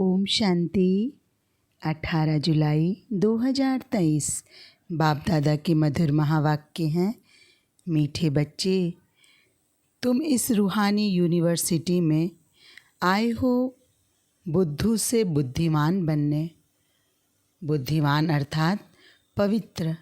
ओम शांति। 18 जुलाई 2023 बाप दादा के मधुर महावाक्य हैं। मीठे बच्चे, तुम इस रूहानी यूनिवर्सिटी में आए हो बुद्धू से बुद्धिमान बनने। बुद्धिमान अर्थात पवित्र।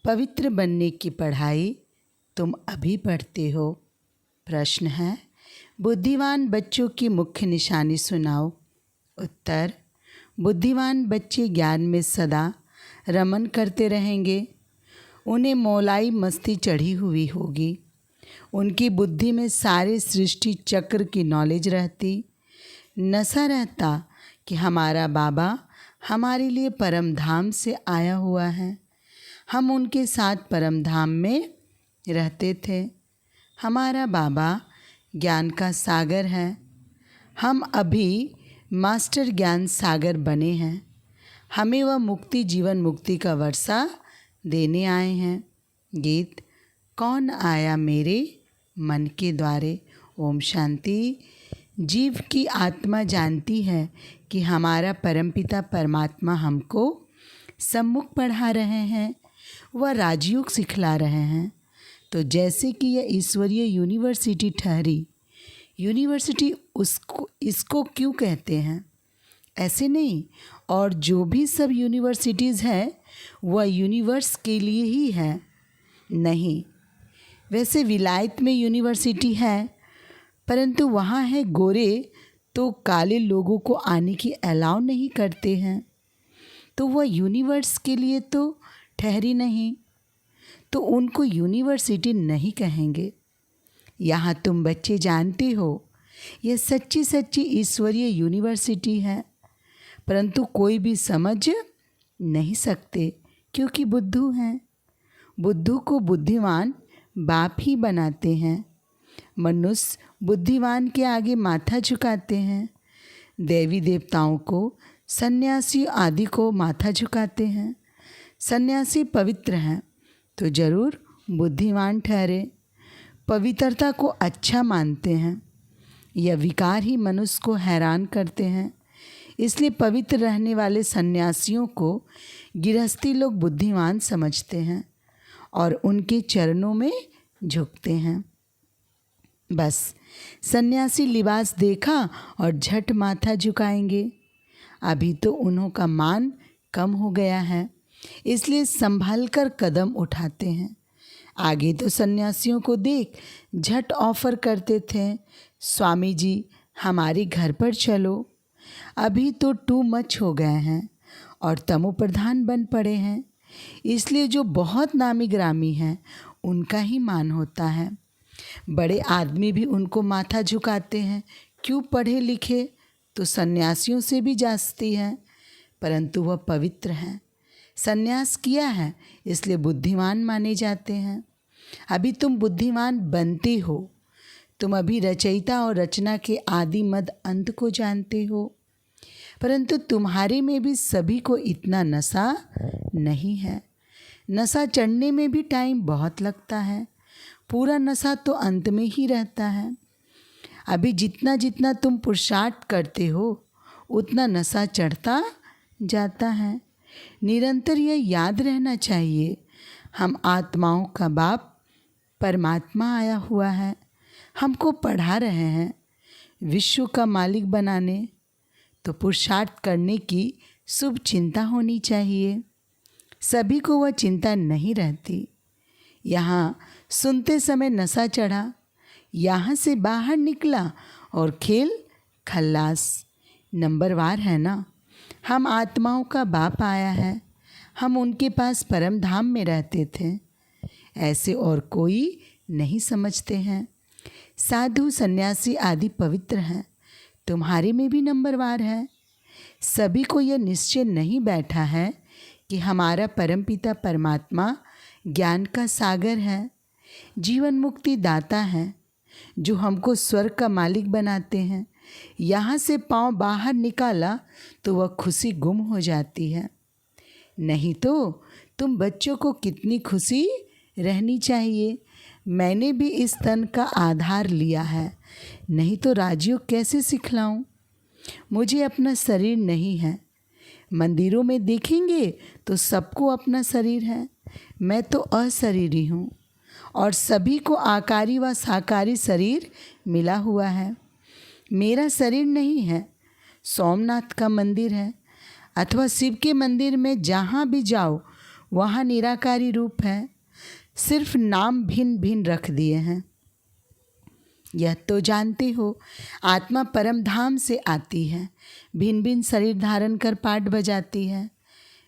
पवित्र बनने की पढ़ाई तुम अभी पढ़ते हो। प्रश्न है, बुद्धिमान बच्चों की मुख्य निशानी सुनाओ। उत्तर, बुद्धिमान बच्चे ज्ञान में सदा रमन करते रहेंगे। उन्हें मौलाई मस्ती चढ़ी हुई होगी। उनकी बुद्धि में सारे सृष्टि चक्र की नॉलेज रहती। नशा रहता कि हमारा बाबा हमारे लिए परम धाम से आया हुआ है। हम उनके साथ परम धाम में रहते थे। हमारा बाबा ज्ञान का सागर है। हम अभी मास्टर ज्ञान सागर बने हैं। हमें वह मुक्ति जीवन मुक्ति का वर्षा देने आए हैं। गीत, कौन आया मेरे मन के द्वारे। ओम शांति। जीव की आत्मा जानती है कि हमारा परमपिता परमात्मा हमको सम्मुख पढ़ा रहे हैं, वह राजयोग सिखला रहे हैं। तो जैसे कि यह ईश्वरीय यूनिवर्सिटी ठहरी, यूनिवर्सिटी इसको क्यों कहते हैं? ऐसे नहीं, और जो भी सब यूनिवर्सिटीज़ हैं वह यूनिवर्स के लिए ही है नहीं। वैसे विलायत में यूनिवर्सिटी है, परंतु वहाँ है गोरे तो काले लोगों को आने की अलाउ नहीं करते हैं, तो वह यूनिवर्स के लिए तो ठहरी नहीं, तो उनको यूनिवर्सिटी नहीं कहेंगे। यहाँ तुम बच्चे जानते हो यह सच्ची सच्ची ईश्वरीय यूनिवर्सिटी है, परंतु कोई भी समझ नहीं सकते क्योंकि बुद्धू हैं। बुद्धू को बुद्धिमान बाप ही बनाते हैं। मनुष्य बुद्धिमान के आगे माथा झुकाते हैं। देवी देवताओं को, सन्यासी आदि को माथा झुकाते हैं। सन्यासी पवित्र हैं तो जरूर बुद्धिमान ठहरे। पवित्रता को अच्छा मानते हैं। यह विकार ही मनुष्य को हैरान करते हैं। इसलिए पवित्र रहने वाले सन्यासियों को गृहस्थी लोग बुद्धिमान समझते हैं और उनके चरणों में झुकते हैं। बस सन्यासी लिबास देखा और झट माथा झुकाएंगे। अभी तो उन्हों का मान कम हो गया है, इसलिए संभल कर कदम उठाते हैं। आगे तो सन्यासियों को देख झट ऑफर करते थे, स्वामी जी हमारे घर पर चलो। अभी तो टू मच हो गए हैं और तमो प्रधान बन पड़े हैं, इसलिए जो बहुत नामी ग्रामी हैं उनका ही मान होता है। बड़े आदमी भी उनको माथा झुकाते हैं। क्यों? पढ़े लिखे तो सन्यासियों से भी जास्ती हैं, परंतु वह पवित्र हैं। सन्यास किया है इसलिए बुद्धिमान माने जाते हैं। अभी तुम बुद्धिमान बनते हो। तुम अभी रचयिता और रचना के आदि मद अंत को जानते हो, परंतु तुम्हारे में भी सभी को इतना नशा नहीं है। नशा चढ़ने में भी टाइम बहुत लगता है। पूरा नशा तो अंत में ही रहता है। अभी जितना जितना तुम पुरुषार्थ करते हो उतना नशा चढ़ता जाता है। निरंतर यह याद रहना चाहिए, हम आत्माओं का बाप परमात्मा आया हुआ है, हमको पढ़ा रहे हैं विश्व का मालिक बनाने। तो पुरुषार्थ करने की शुभ चिंता होनी चाहिए। सभी को वह चिंता नहीं रहती। यहाँ सुनते समय नशा चढ़ा, यहाँ से बाहर निकला और खेल खल्लास। नंबरवार है ना। हम आत्माओं का बाप आया है, हम उनके पास परम धाम में रहते थे। ऐसे और कोई नहीं समझते हैं। साधु सन्यासी आदि पवित्र हैं, तुम्हारे में भी नंबरवार है। सभी को यह निश्चय नहीं बैठा है कि हमारा परमपिता परमात्मा ज्ञान का सागर है, जीवन मुक्ति दाता है, जो हमको स्वर्ग का मालिक बनाते हैं। यहाँ से पाँव बाहर निकाला तो वह खुशी गुम हो जाती है। नहीं तो तुम बच्चों को कितनी खुशी रहनी चाहिए। मैंने भी इस तन का आधार लिया है, नहीं तो राजयोग कैसे सिखलाऊं। मुझे अपना शरीर नहीं है। मंदिरों में देखेंगे तो सबको अपना शरीर है। मैं तो अशरीरी हूँ और सभी को आकारी व साकारी शरीर मिला हुआ है। मेरा शरीर नहीं है। सोमनाथ का मंदिर है अथवा शिव के मंदिर में जहाँ भी जाओ वहाँ निराकारी रूप है, सिर्फ नाम भिन्न भिन्न रख दिए हैं। यह तो जानते हो, आत्मा परम धाम से आती है, भिन्न भिन्न शरीर धारण कर पाठ बजाती है।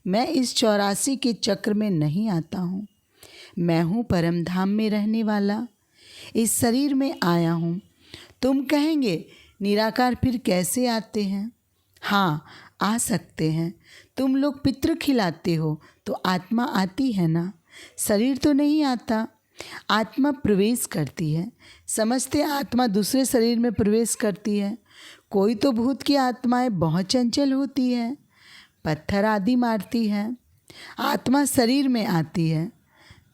मैं इस 84 के चक्र में नहीं आता हूँ। मैं हूँ परम धाम में रहने वाला, इस शरीर में आया हूँ। तुम कहेंगे निराकार फिर कैसे आते हैं? हाँ, आ सकते हैं। तुम लोग पितृ खिलाते हो तो आत्मा आती है ना, शरीर तो नहीं आता। आत्मा प्रवेश करती है। समझते आत्मा दूसरे शरीर में प्रवेश करती है। कोई तो भूत की आत्माएं बहुत चंचल होती है, पत्थर आदि मारती है। आत्मा शरीर में आती है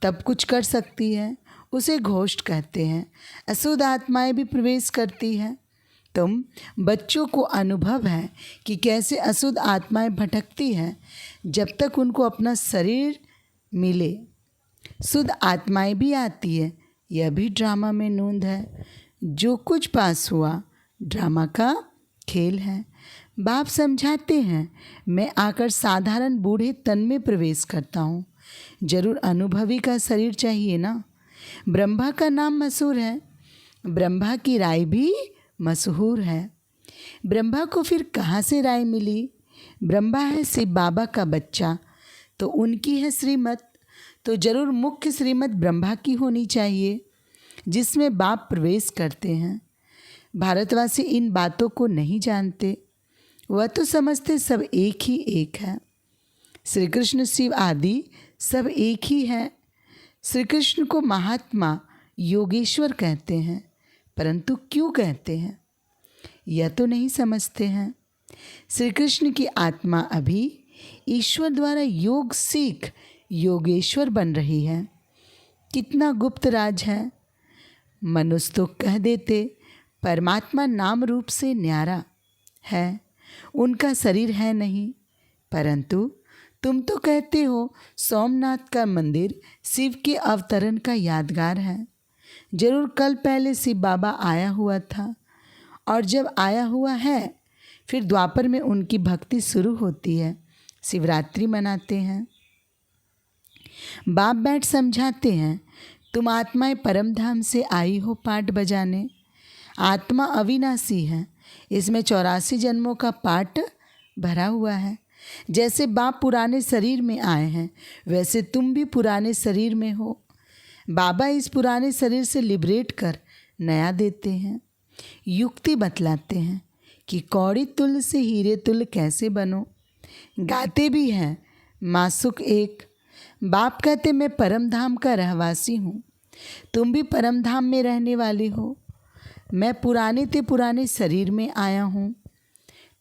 तब कुछ कर सकती है, उसे घोष्ट कहते हैं। अशुद्ध आत्माएं भी प्रवेश करती हैं। तुम बच्चों को अनुभव है कि कैसे अशुद्ध आत्माएं भटकती हैं जब तक उनको अपना शरीर मिले। शुद्ध आत्माएं भी आती है, यह भी ड्रामा में नूंद है। जो कुछ पास हुआ ड्रामा का खेल है। बाप समझाते हैं, मैं आकर साधारण बूढ़े तन में प्रवेश करता हूँ। जरूर अनुभवी का शरीर चाहिए ना। ब्रह्मा का नाम मशहूर है, ब्रह्मा की राय भी मशहूर है। ब्रह्मा को फिर कहाँ से राय मिली? ब्रह्मा है शिव बाबा का बच्चा, तो उनकी है श्रीमत, तो जरूर मुख्य श्रीमत ब्रह्मा की होनी चाहिए जिसमें बाप प्रवेश करते हैं। भारतवासी इन बातों को नहीं जानते। वह तो समझते सब एक ही एक है। श्री कृष्ण शिव आदि सब एक ही है। श्री कृष्ण को महात्मा योगेश्वर कहते हैं, परंतु क्यों कहते हैं यह तो नहीं समझते हैं। श्री कृष्ण की आत्मा अभी ईश्वर द्वारा योग सीख योगेश्वर बन रही है। कितना गुप्त राज है। मनुष्य तो कह देते परमात्मा नाम रूप से न्यारा है, उनका शरीर है नहीं, परंतु तुम तो कहते हो सोमनाथ का मंदिर शिव के अवतरण का यादगार है। जरूर कल पहले शिव बाबा आया हुआ था और जब आया हुआ है फिर द्वापर में उनकी भक्ति शुरू होती है। शिवरात्रि मनाते हैं। बाप बैठ समझाते हैं, तुम आत्माएं परम धाम से आई हो पाठ बजाने। आत्मा अविनाशी है, इसमें 84 जन्मों का पाठ भरा हुआ है। जैसे बाप पुराने शरीर में आए हैं वैसे तुम भी पुराने शरीर में हो। बाबा इस पुराने शरीर से लिबरेट कर नया देते हैं। युक्ति बतलाते हैं कि कौड़ी तुल से हीरे तुल कैसे बनो। गाते भी हैं मासुक एक। बाप कहते मैं परम धाम का रहवासी हूँ, तुम भी परम धाम में रहने वाले हो। मैं पुराने ते पुराने शरीर में आया हूँ,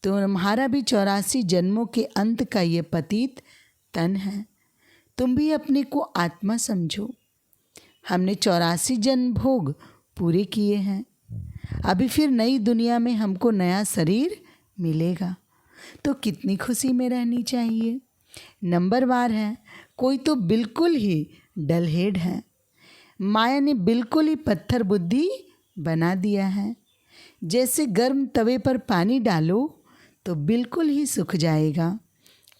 तो तुम्हारा भी 84 जन्मों के अंत का ये पतित तन है। तुम भी अपने को आत्मा समझो। हमने 84 जन्म भोग पूरे किए हैं। अभी फिर नई दुनिया में हमको नया शरीर मिलेगा, तो कितनी खुशी में रहनी चाहिए। नंबरवार है, कोई तो बिल्कुल ही डलहेड है। माया ने बिल्कुल ही पत्थर बुद्धि बना दिया है। जैसे गर्म तवे पर पानी डालो तो बिल्कुल ही सूख जाएगा,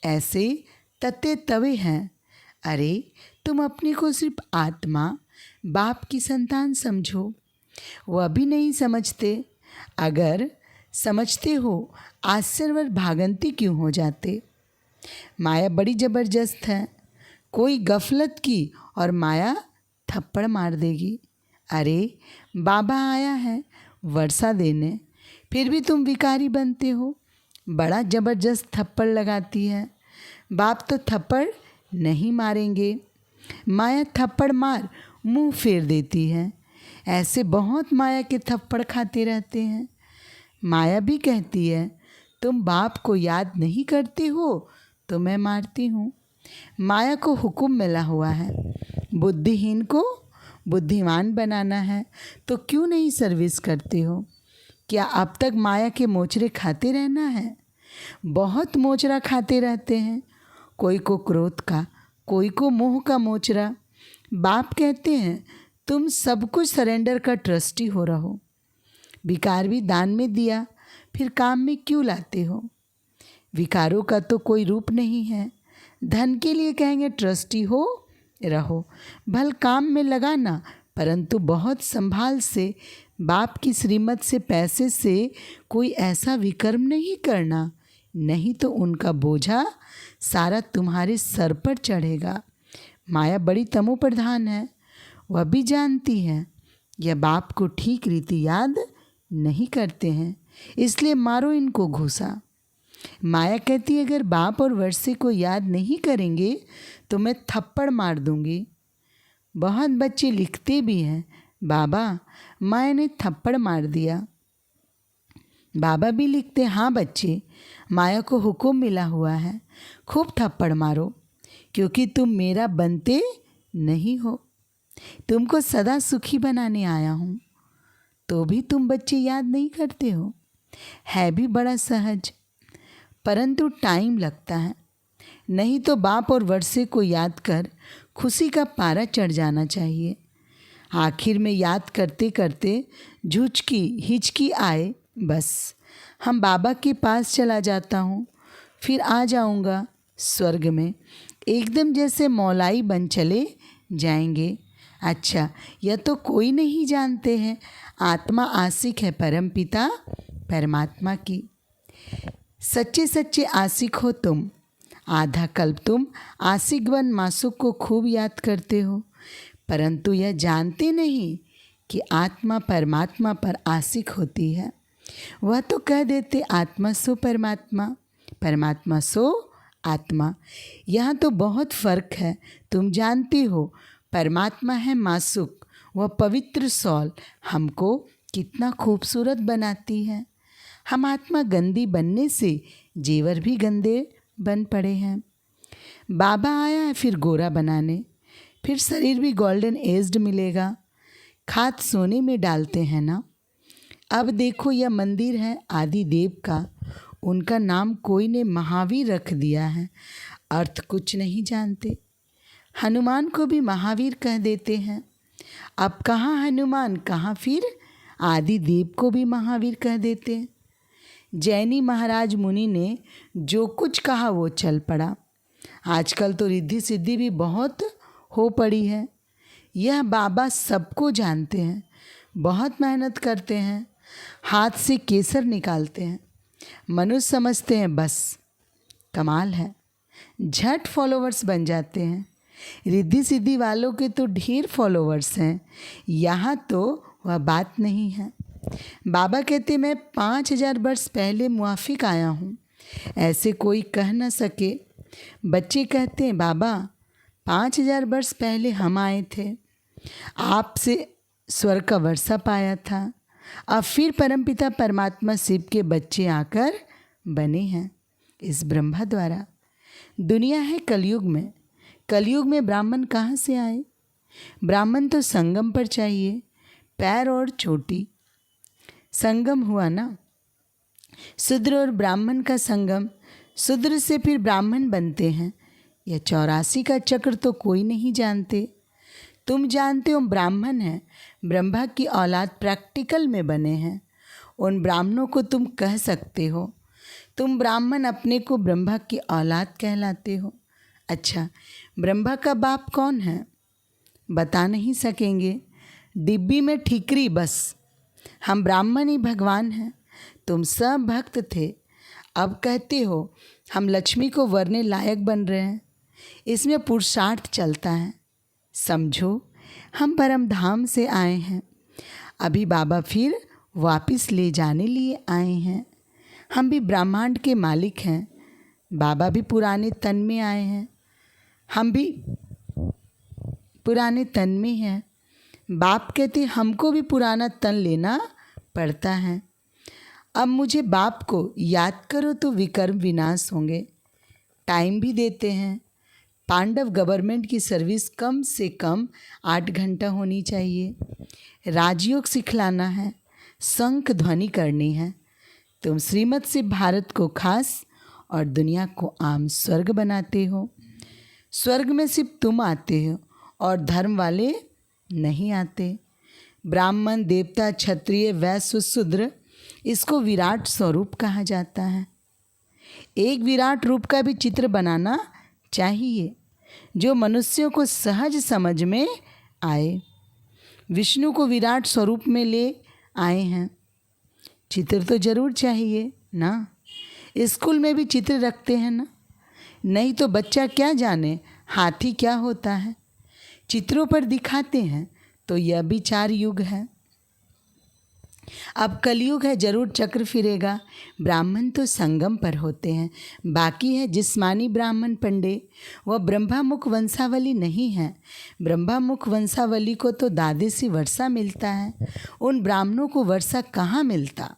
ऐसे तत्ते तवे हैं। अरे तुम अपने को सिर्फ आत्मा बाप की संतान समझो। वह भी नहीं समझते। अगर समझते हो आश्चर्यवर भागंती क्यों हो जाते। माया बड़ी ज़बरदस्त है। कोई गफलत की और माया थप्पड़ मार देगी। अरे बाबा आया है वर्षा देने, फिर भी तुम विकारी बनते हो। बड़ा ज़बरदस्त थप्पड़ लगाती है। बाप तो थप्पड़ नहीं मारेंगे, माया थप्पड़ मार मुंह फेर देती है। ऐसे बहुत माया के थप्पड़ खाते रहते हैं। माया भी कहती है तुम बाप को याद नहीं करते हो तो मैं मारती हूँ। माया को हुक्म मिला हुआ है, बुद्धिहीन को बुद्धिमान बनाना है, तो क्यों नहीं सर्विस करते हो। क्या अब तक माया के मोचरे खाते रहना है? बहुत मोचरा खाते रहते हैं, कोई को क्रोध का, कोई को मोह का मोचरा। बाप कहते हैं तुम सब कुछ सरेंडर का ट्रस्टी हो रहो। विकार भी दान में दिया, फिर काम में क्यों लाते हो? विकारों का तो कोई रूप नहीं है। धन के लिए कहेंगे ट्रस्टी हो रहो, भल काम में लगाना, परंतु बहुत संभाल से। बाप की श्रीमत से पैसे से कोई ऐसा विकर्म नहीं करना, नहीं तो उनका बोझा सारा तुम्हारे सर पर चढ़ेगा। माया बड़ी तमो प्रधान है, वह भी जानती है। यह बाप को ठीक रीति याद नहीं करते हैं, इसलिए मारो इनको घूसा। माया कहती है अगर बाप और वर्षे को याद नहीं करेंगे तो मैं थप्पड़ मार दूंगी। बहुत बच्चे लिखते भी हैं, बाबा माया ने थप्पड़ मार दिया। बाबा भी लिखते, हाँ बच्चे, माया को हुक्म मिला हुआ है, खूब थप्पड़ मारो, क्योंकि तुम मेरा बनते नहीं हो। तुमको सदा सुखी बनाने आया हूँ, तो भी तुम बच्चे याद नहीं करते हो। है भी बड़ा सहज, परंतु टाइम लगता है। नहीं तो बाप और वर्षे को याद कर खुशी का पारा चढ़ जाना चाहिए। आखिर में याद करते करते झुचकी हिचकी आए, बस हम बाबा के पास चला जाता हूँ, फिर आ जाऊँगा स्वर्ग में, एकदम जैसे मौलाई बन चले जाएंगे। अच्छा, यह तो कोई नहीं जानते हैं, आत्मा आशिक है परमपिता परमात्मा की। सच्चे सच्चे आशिक हो तुम। आधा कल्प तुम आशिक बन मासुक को खूब याद करते हो, परंतु यह जानते नहीं कि आत्मा परमात्मा पर आशिक होती है। वह तो कह देते आत्मा सो परमात्मा, परमात्मा सो आत्मा। यहाँ तो बहुत फर्क है। तुम जानते हो परमात्मा है मासुक, वह पवित्र सौल हमको कितना खूबसूरत बनाती है। हम आत्मा गंदी बनने से जेवर भी गंदे बन पड़े हैं। बाबा आया है फिर गोरा बनाने, फिर शरीर भी गोल्डन एज्ड मिलेगा। खाद सोने में डालते हैं ना। अब देखो यह मंदिर है आदि देव का, उनका नाम कोई ने महावीर रख दिया है, अर्थ कुछ नहीं जानते। हनुमान को भी महावीर कह देते हैं। अब कहाँ हनुमान, कहाँ फिर आदि देव को भी महावीर कह देते हैं। जैनी महाराज मुनि ने जो कुछ कहा वो चल पड़ा। आजकल तो रिद्धि सिद्धि भी बहुत हो पड़ी है। यह बाबा सबको जानते हैं, बहुत मेहनत करते हैं, हाथ से केसर निकालते हैं। मनुष्य समझते हैं बस कमाल है, झट फॉलोवर्स बन जाते हैं। रिद्धि सिद्धि वालों के तो ढेर फॉलोवर्स हैं, यहाँ तो वह बात नहीं है। बाबा कहते मैं 5000 वर्ष पहले मुआफिक आया हूँ, ऐसे कोई कह न सके। बच्चे कहते हैं बाबा 5000 वर्ष पहले हम आए थे, आपसे स्वर का वर्षा पाया था, अब फिर परमपिता परमात्मा शिव के बच्चे आकर बने हैं इस ब्रह्मा द्वारा। दुनिया है कलयुग में, कलयुग में ब्राह्मण कहाँ से आए? ब्राह्मण तो संगम पर चाहिए, पैर और चोटी। संगम हुआ ना, शूद्र और ब्राह्मण का संगम, शूद्र से फिर ब्राह्मण बनते हैं। यह 84 का चक्र तो कोई नहीं जानते। तुम जानते हो ब्राह्मण हैं, ब्रह्मा की औलाद प्रैक्टिकल में बने हैं। उन ब्राह्मणों को तुम कह सकते हो। तुम ब्राह्मण अपने को ब्रह्मा की औलाद कहलाते हो। अच्छा, ब्रह्मा का बाप कौन है? बता नहीं सकेंगे, डिब्बी में ठिकरी बस। हम ब्राह्मण ही भगवान हैं। तुम सब भक्त थे, अब कहते हो हम लक्ष्मी को वरने लायक बन रहे हैं। इसमें पुरुषार्थ चलता है। समझो हम परम धाम से आए हैं, अभी बाबा फिर वापस ले जाने लिए आए हैं। हम भी ब्रह्मांड के मालिक हैं। बाबा भी पुराने तन में आए हैं, हम भी पुराने तन में हैं। बाप कहते हमको भी पुराना तन लेना पड़ता है। अब मुझे बाप को याद करो तो विकर्म विनाश होंगे। टाइम भी देते हैं। पांडव गवर्नमेंट की सर्विस कम से कम 8 घंटा होनी चाहिए। राजयोग सिखलाना है, शंख ध्वनि करनी है। तुम श्रीमत से भारत को खास और दुनिया को आम स्वर्ग बनाते हो। स्वर्ग में सिर्फ तुम आते हो और धर्म वाले नहीं आते। ब्राह्मण, देवता, क्षत्रिय, वैश्य, शूद्र, इसको विराट स्वरूप कहा जाता है। एक विराट रूप का भी चित्र बनाना चाहिए जो मनुष्यों को सहज समझ में आए। विष्णु को विराट स्वरूप में ले आए हैं। चित्र तो जरूर चाहिए ना। स्कूल में भी चित्र रखते हैं ना, नहीं तो बच्चा क्या जाने हाथी क्या होता है। चित्रों पर दिखाते हैं तो यह भी 4 युग है। अब कलयुग है, जरूर चक्र फिरेगा। ब्राह्मण तो संगम पर होते हैं, बाकी है जिस्मानी ब्राह्मण पंडे, वह ब्रह्मामुख वंशावली नहीं है। ब्रह्मामुख वंशावली को तो दादे से वर्षा मिलता है, उन ब्राह्मणों को वर्षा कहाँ मिलता।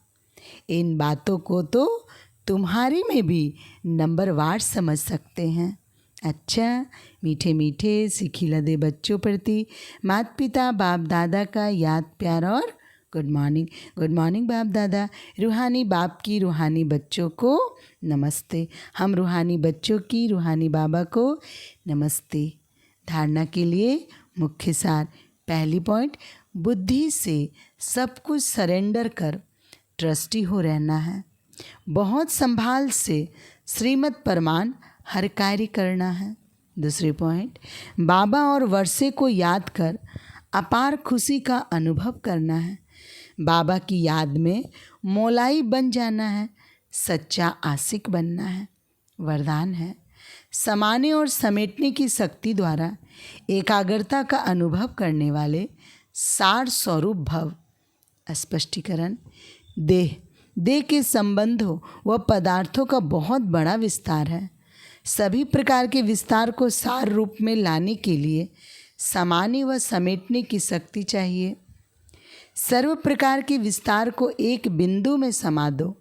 इन बातों को तो तुम्हारी में भी नंबरवार समझ सकते हैं। अच्छा, मीठे मीठे सिखिलदे बच्चों प्रति माता पिता बाप दादा का याद प्यार और गुड मॉर्निंग। गुड मॉर्निंग बाप दादा। रूहानी बाप की रूहानी बच्चों को नमस्ते। हम रूहानी बच्चों की रूहानी बाबा को नमस्ते। धारणा के लिए मुख्य सार। पहली पॉइंट, बुद्धि से सब कुछ सरेंडर कर ट्रस्टी हो रहना है। बहुत संभाल से श्रीमत परमान हर कार्य करना है। दूसरी पॉइंट, बाबा और वर्षे को याद कर अपार खुशी का अनुभव करना है। बाबा की याद में मौलाई बन जाना है, सच्चा आशिक बनना है। वरदान है, समाने और समेटने की शक्ति द्वारा एकाग्रता का अनुभव करने वाले सार स्वरूप भव। स्पष्टीकरण, देह के संबंधों व पदार्थों का बहुत बड़ा विस्तार है। सभी प्रकार के विस्तार को सार रूप में लाने के लिए समाने व समेटने की शक्ति चाहिए। सर्व प्रकार के विस्तार को एक बिंदु में समा दो।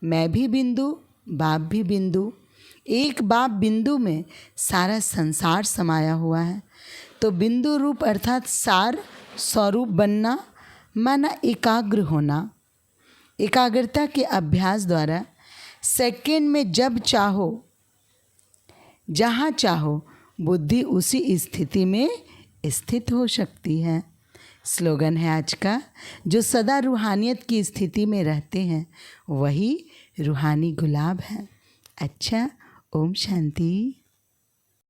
मैं भी बिंदु, बाप भी बिंदु। एक बाप बिंदु में सारा संसार समाया हुआ है। तो बिंदु रूप अर्थात सार स्वरूप बनना माना एकाग्र होना। एकाग्रता के अभ्यास द्वारा सेकंड में जब चाहो जहाँ चाहो बुद्धि उसी स्थिति में स्थित हो सकती है। स्लोगन है आज का, जो सदा रूहानियत की स्थिति में रहते हैं वही रूहानी गुलाब है। अच्छा, ओम शांति।